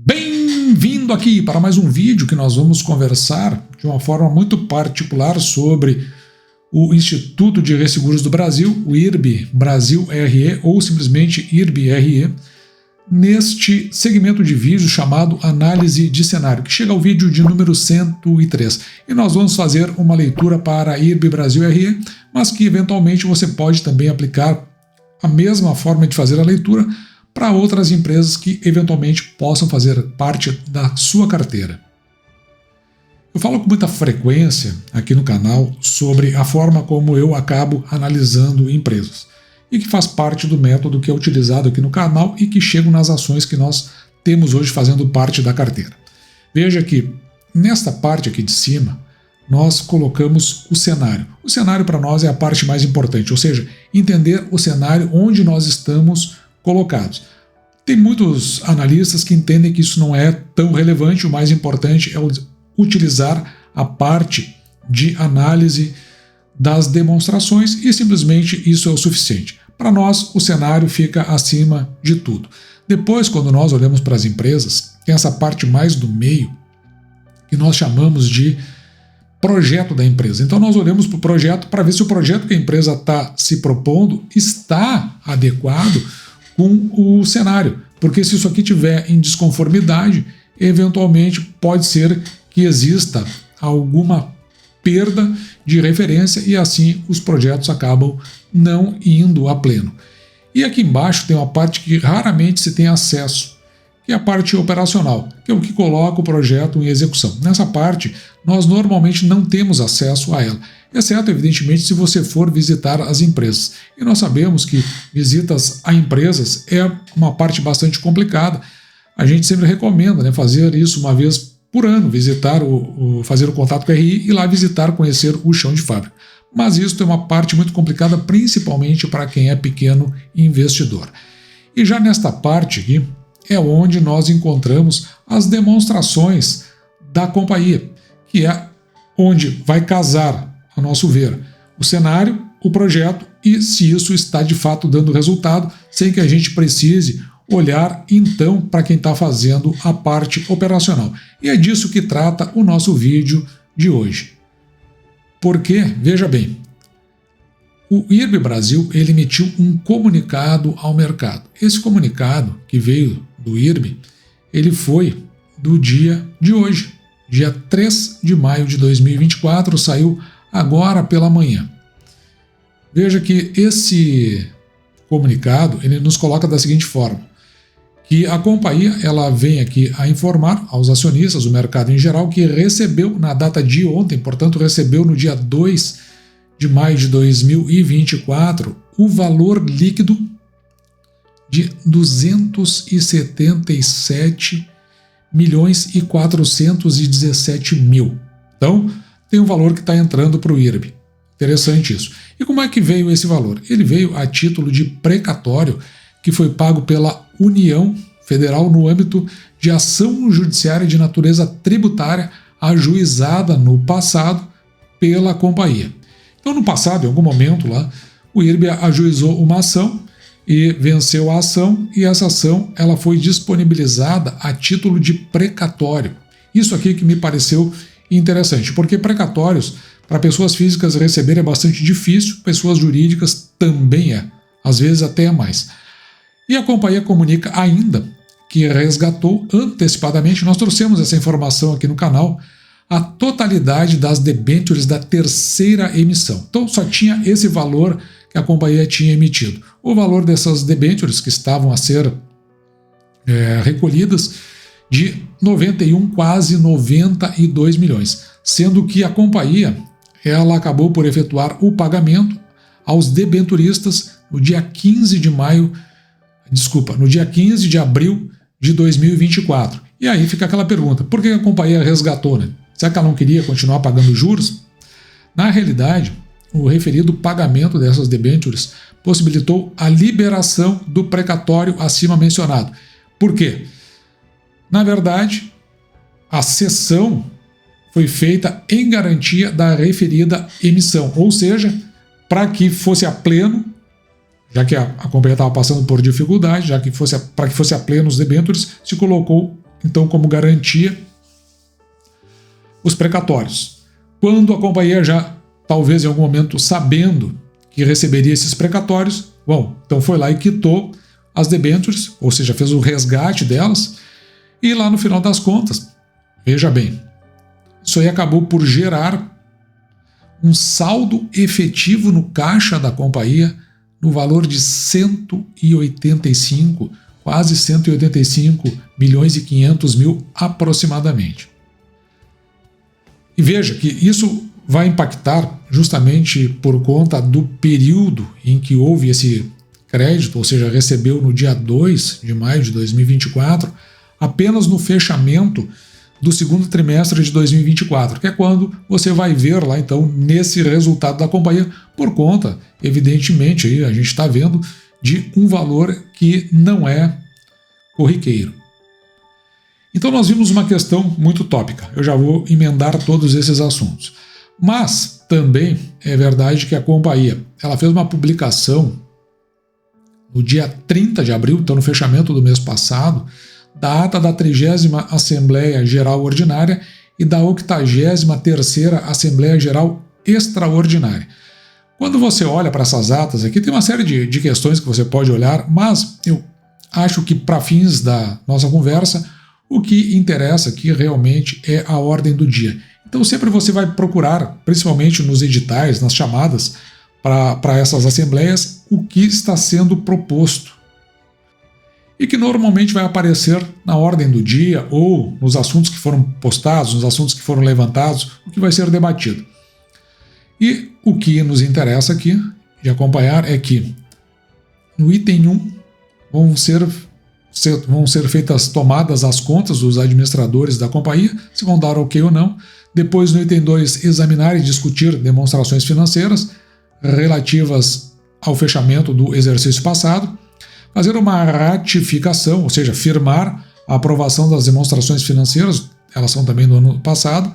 Bem-vindo aqui para mais um vídeo que nós vamos conversar de uma forma muito particular sobre o Instituto de Resseguros do Brasil, o IRB Brasil RE ou simplesmente IRB RE, neste segmento de vídeo chamado Análise de Cenário, que chega ao vídeo de número 103. E nós vamos fazer uma leitura para a IRB Brasil RE, mas que eventualmente você pode também aplicar a mesma forma de fazer a leitura para outras empresas que eventualmente possam fazer parte da sua carteira. Eu falo com muita frequência aqui no canal sobre a forma como eu acabo analisando empresas e que faz parte do método que é utilizado aqui no canal e que chega nas ações que nós temos hoje fazendo parte da carteira. Veja que nesta parte aqui de cima nós colocamos o cenário. O cenário para nós é a parte mais importante, ou seja, entender o cenário onde nós estamos colocados. Tem muitos analistas que entendem que isso não é tão relevante, o mais importante é utilizar a parte de análise das demonstrações e simplesmente isso é o suficiente. Para nós, o cenário fica acima de tudo. Depois, quando nós olhamos para as empresas, tem essa parte mais do meio que nós chamamos de projeto da empresa. Então nós olhamos para o projeto para ver se o projeto que a empresa está se propondo está adequado com o cenário, porque se isso aqui tiver em desconformidade, eventualmente pode ser que exista alguma perda de referência e assim os projetos acabam não indo a pleno. E aqui embaixo tem uma parte que raramente se tem acesso, que é a parte operacional, que é o que coloca o projeto em execução. Nessa parte, nós normalmente não temos acesso a ela, exceto, evidentemente, se você for visitar as empresas. E nós sabemos que visitas a empresas é uma parte bastante complicada. A gente sempre recomenda, fazer isso uma vez por ano, visitar fazer o contato com a RI e lá visitar, conhecer o chão de fábrica. Mas isso é uma parte muito complicada, principalmente para quem é pequeno investidor. E já nesta parte aqui, é onde nós encontramos as demonstrações da companhia, que é onde vai casar, a nosso ver, o cenário, o projeto e se isso está de fato dando resultado, sem que a gente precise olhar então para quem está fazendo a parte operacional. E é disso que trata o nosso vídeo de hoje. Porque, veja bem, o IRB Brasil ele emitiu um comunicado ao mercado. Esse comunicado que veio do IRB, ele foi do dia de hoje, dia 3 de maio de 2024, saiu agora pela manhã. Veja que esse comunicado ele nos coloca da seguinte forma, que a companhia ela vem aqui a informar aos acionistas, o mercado em geral, que recebeu na data de ontem, portanto recebeu no dia 2 de maio de 2024, o valor líquido de 277.417.000. Então, tem um valor que está entrando para o IRB. Interessante isso. E como é que veio esse valor? Ele veio a título de precatório que foi pago pela União Federal no âmbito de ação judiciária de natureza tributária ajuizada no passado pela companhia. Então, no passado, em algum momento lá, o IRB ajuizou uma ação e venceu a ação, e essa ação ela foi disponibilizada a título de precatório. Isso aqui que me pareceu interessante, porque precatórios, para pessoas físicas receberem é bastante difícil, pessoas jurídicas também é, às vezes até é mais. E a companhia comunica ainda que resgatou antecipadamente, nós trouxemos essa informação aqui no canal, a totalidade das debêntures da terceira emissão. Então só tinha esse valor que a companhia tinha emitido. O valor dessas debêntures que estavam a ser recolhidas de 91, quase 92 milhões, sendo que a companhia ela acabou por efetuar o pagamento aos debenturistas no dia 15 de abril de 2024. E aí fica aquela pergunta, por que a companhia resgatou, Será que ela não queria continuar pagando juros? Na realidade, o referido pagamento dessas debêntures possibilitou a liberação do precatório acima mencionado. Por quê? Na verdade, a cessão foi feita em garantia da referida emissão, ou seja, para que fosse a pleno, já que a companhia estava passando por dificuldade, para que fosse a pleno os debêntures, se colocou então como garantia os precatórios. Quando a companhia já, talvez em algum momento, sabendo que receberia esses precatórios, bom, então foi lá e quitou as debêntures, ou seja, fez o resgate delas, e lá no final das contas, veja bem, isso aí acabou por gerar um saldo efetivo no caixa da companhia no valor de 185, quase 185 milhões e 500 mil aproximadamente. E veja que isso vai impactar justamente por conta do período em que houve esse crédito, ou seja, recebeu no dia 2 de maio de 2024, apenas no fechamento do segundo trimestre de 2024, que é quando você vai ver lá, então, nesse resultado da companhia, por conta, evidentemente, aí a gente está vendo, de um valor que não é corriqueiro. Então nós vimos uma questão muito tópica, eu já vou emendar todos esses assuntos. Mas também é verdade que a companhia, ela fez uma publicação no dia 30 de abril, então no fechamento do mês passado, da ata da 30ª Assembleia Geral Ordinária e da 83ª Assembleia Geral Extraordinária. Quando você olha para essas atas aqui, tem uma série de questões que você pode olhar, mas eu acho que para fins da nossa conversa, o que interessa aqui realmente é a ordem do dia. Então sempre você vai procurar, principalmente nos editais, nas chamadas para essas assembleias, o que está sendo proposto. E que normalmente vai aparecer na ordem do dia ou nos assuntos que foram postados, nos assuntos que foram levantados, o que vai ser debatido. E o que nos interessa aqui de acompanhar é que no item 1 vão ser feitas tomadas as contas dos administradores da companhia, se vão dar ok ou não. Depois, no item 2, examinar e discutir demonstrações financeiras relativas ao fechamento do exercício passado. Fazer uma ratificação, ou seja, firmar a aprovação das demonstrações financeiras, elas são também do ano passado.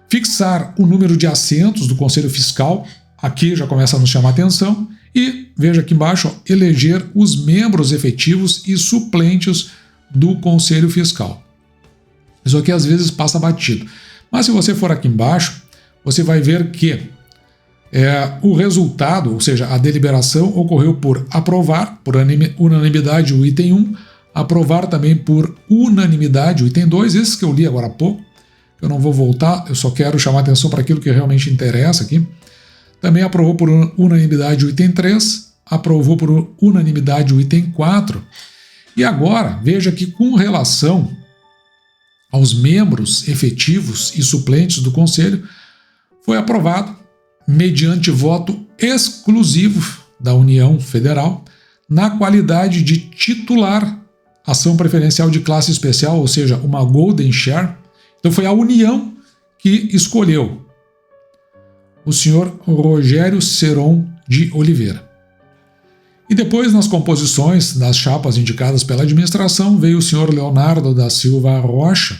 Fixar o número de assentos do Conselho Fiscal, aqui já começa a nos chamar a atenção. E, veja aqui embaixo, ó, eleger os membros efetivos e suplentes do Conselho Fiscal. Isso aqui às vezes passa batido. Mas se você for aqui embaixo, você vai ver que o resultado, ou seja, a deliberação, ocorreu por aprovar, por unanimidade, o item 1, aprovar também por unanimidade o item 2, esses que eu li agora há pouco. Eu não vou voltar, eu só quero chamar atenção para aquilo que realmente interessa aqui. Também aprovou por unanimidade o item 3, aprovou por unanimidade o item 4. E agora, veja que com relação aos membros efetivos e suplentes do Conselho, foi aprovado mediante voto exclusivo da União Federal, na qualidade de titular, ação preferencial de classe especial, ou seja, uma Golden Share. Então foi a União que escolheu o senhor Rogério Seron de Oliveira. E depois, nas composições das chapas indicadas pela administração, veio o senhor Leonardo da Silva Rocha.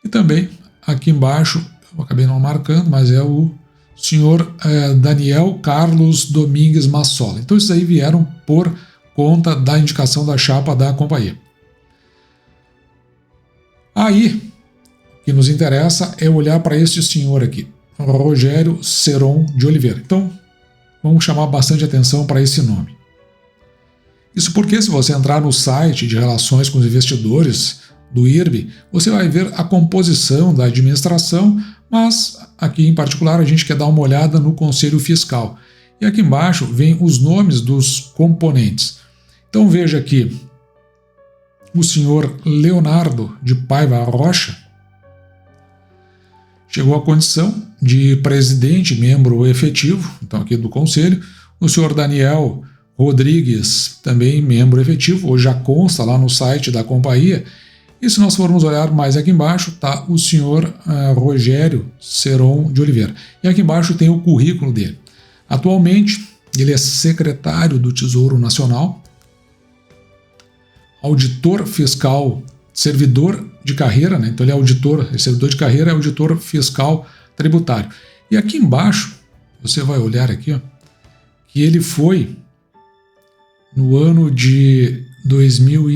E também, aqui embaixo, eu acabei não marcando, mas é o senhor Daniel Carlos Domingues Massola. Então, esses aí vieram por conta da indicação da chapa da companhia. Aí, o que nos interessa é olhar para este senhor aqui, Rogério Seron de Oliveira. Então, vamos chamar bastante atenção para esse nome. Isso porque, se você entrar no site de relações com os investidores do IRB, você vai ver a composição da administração, mas aqui em particular a gente quer dar uma olhada no Conselho Fiscal. E aqui embaixo vem os nomes dos componentes. Então veja aqui o senhor Leonardo de Paiva Rocha chegou à condição de presidente, membro efetivo, então aqui do Conselho. O senhor Daniel Rodrigues, também membro efetivo, hoje já consta lá no site da companhia. E se nós formos olhar mais aqui embaixo, está o senhor Rogério Seron de Oliveira. E aqui embaixo tem o currículo dele. Atualmente, ele é secretário do Tesouro Nacional, auditor fiscal, servidor de carreira, né? Então ele é auditor, é servidor de carreira, é auditor fiscal tributário. E aqui embaixo, você vai olhar aqui, ó, que ele foi, no ano de 2000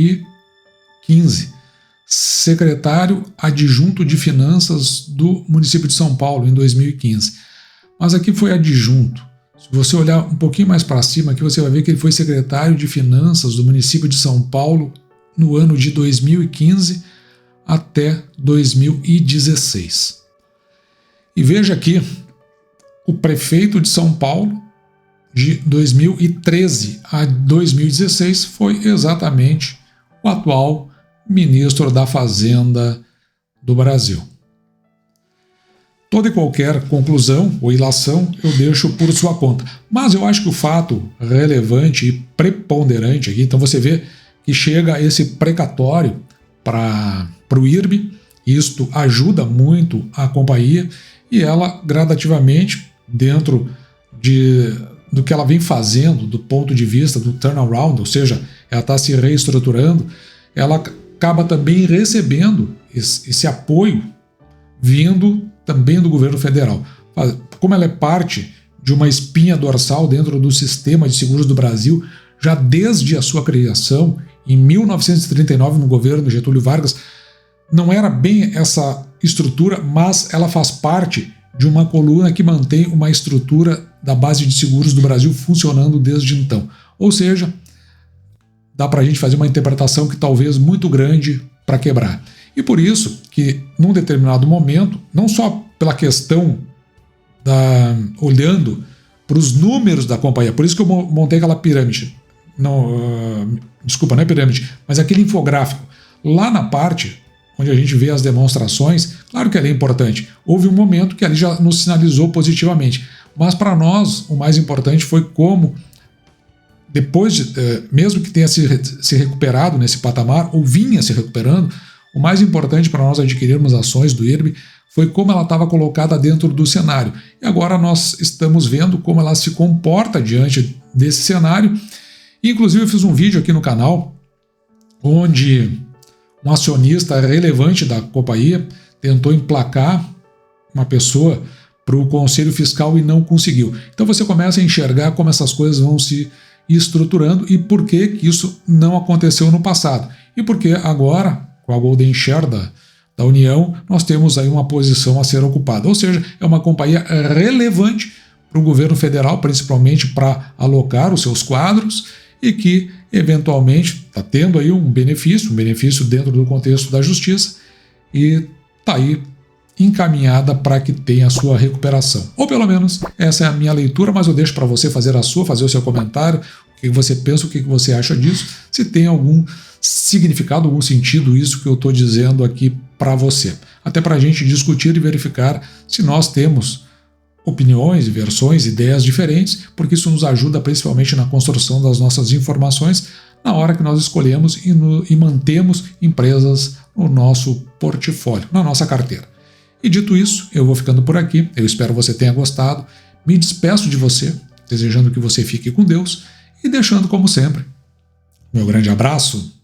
secretário adjunto de finanças do município de São Paulo em 2015. Mas aqui foi adjunto. Se você olhar um pouquinho mais para cima, aqui você vai ver que ele foi secretário de finanças do município de São Paulo no ano de 2015 até 2016. E veja aqui, o prefeito de São Paulo, de 2013 a 2016, foi exatamente o atual ministro da Fazenda do Brasil. Toda e qualquer conclusão ou ilação eu deixo por sua conta. Mas eu acho que o fato relevante e preponderante aqui, então você vê que chega esse precatório para o IRB, isto ajuda muito a companhia e ela gradativamente, dentro do que ela vem fazendo do ponto de vista do turnaround, ou seja, ela está se reestruturando, ela acaba também recebendo esse apoio vindo também do governo federal. Como ela é parte de uma espinha dorsal dentro do sistema de seguros do Brasil, já desde a sua criação, em 1939, no governo Getúlio Vargas, não era bem essa estrutura, mas ela faz parte de uma coluna que mantém uma estrutura da base de seguros do Brasil funcionando desde então. Ou seja, dá para a gente fazer uma interpretação que talvez muito grande para quebrar. E por isso que, num determinado momento, não só pela questão olhando para os números da companhia, por isso que eu montei aquela pirâmide, desculpa, não é pirâmide, mas aquele infográfico, lá na parte onde a gente vê as demonstrações, claro que ali é importante, houve um momento que ali já nos sinalizou positivamente, mas para nós o mais importante foi como, depois, mesmo que tenha se recuperado nesse patamar, ou vinha se recuperando, o mais importante para nós adquirirmos ações do IRB foi como ela estava colocada dentro do cenário. E agora nós estamos vendo como ela se comporta diante desse cenário. Inclusive eu fiz um vídeo aqui no canal onde um acionista relevante da companhia tentou emplacar uma pessoa para o Conselho Fiscal e não conseguiu. Então você começa a enxergar como essas coisas vão se estruturando e por que isso não aconteceu no passado. E por que agora, com a Golden Share da União, nós temos aí uma posição a ser ocupada. Ou seja, é uma companhia relevante para o governo federal, principalmente para alocar os seus quadros e que, eventualmente, está tendo aí um benefício dentro do contexto da justiça e está aí encaminhada para que tenha a sua recuperação. Ou pelo menos essa é a minha leitura, mas eu deixo para você fazer a sua, fazer o seu comentário, o que você pensa, o que você acha disso, se tem algum significado, algum sentido isso que eu estou dizendo aqui para você. Até para a gente discutir e verificar se nós temos opiniões, versões, ideias diferentes, porque isso nos ajuda principalmente na construção das nossas informações na hora que nós escolhemos e mantemos empresas no nosso portfólio, na nossa carteira. E dito isso, eu vou ficando por aqui. Eu espero que você tenha gostado. Me despeço de você, desejando que você fique com Deus e deixando, como sempre, meu grande abraço.